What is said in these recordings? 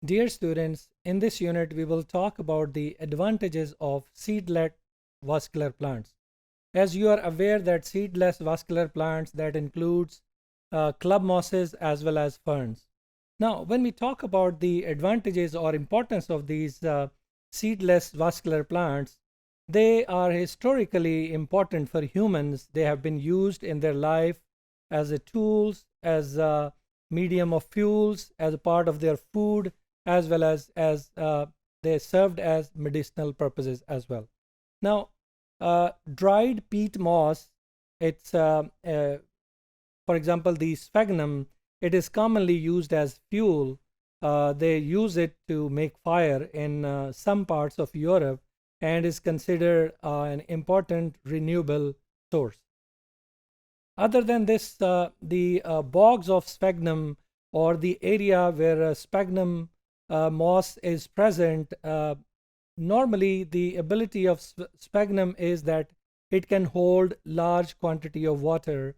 Dear students, in this unit we will talk about the advantages of seedless vascular plants. As you are aware that seedless vascular plants that includes club mosses as well as ferns. Now, when we talk about the advantages or importance of these seedless vascular plants, they are historically important for humans. They have been used in their life as a tools, as a medium of fuels, as a part of their food, as well as they served as medicinal purposes as well. Now, dried peat moss, it's for example the sphagnum. It is commonly used as fuel. They use it to make fire in some parts of Europe and is considered an important renewable source. Other than this, the bogs of sphagnum or the area where sphagnum moss is present, normally the ability of sphagnum is that it can hold large quantity of water.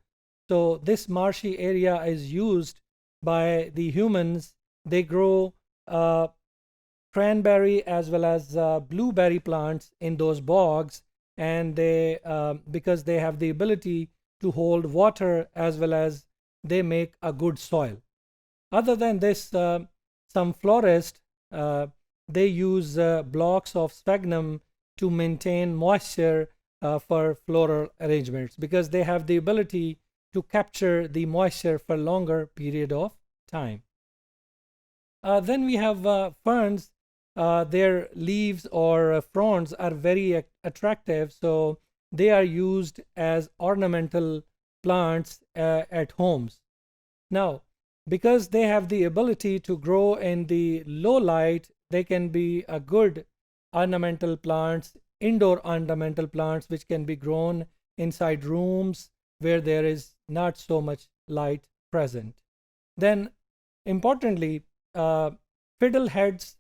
So this marshy area is used by the humans. They grow cranberry as well as blueberry plants in those bogs, and they because they have the ability to hold water as well as they make a good soil. Other than this, some florists they use blocks of sphagnum to maintain moisture for floral arrangements because they have the ability to capture the moisture for longer period of time. Then we have ferns. Their leaves or fronds are very attractive, so they are used as ornamental plants at homes. Now, because they have the ability to grow in the low light, they can be a good ornamental plants, indoor ornamental plants, which can be grown inside rooms where there is not so much light present. Then, importantly, fiddleheads,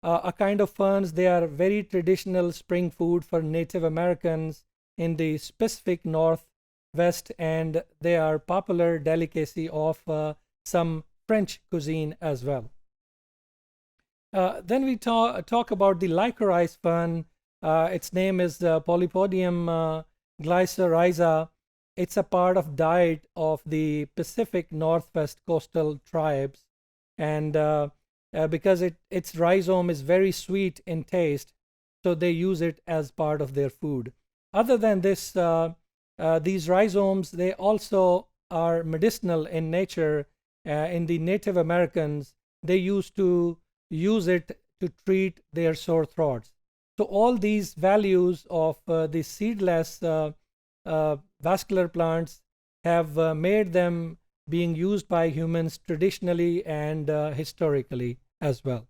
a kind of ferns, they are very traditional spring food for Native Americans in the Pacific Northwest, and they are popular delicacy of some French cuisine as well. Then we talk about the licorice fern. Its name is Polypodium glycyrrhiza. It's a part of diet of the Pacific Northwest coastal tribes, and because its rhizome is very sweet in taste, so they use it as part of their food. Other than this, these rhizomes, they also are medicinal in nature. In the Native Americans, they used to use it to treat their sore throats. So all these values of the seedless vascular plants have made them being used by humans traditionally and historically as well.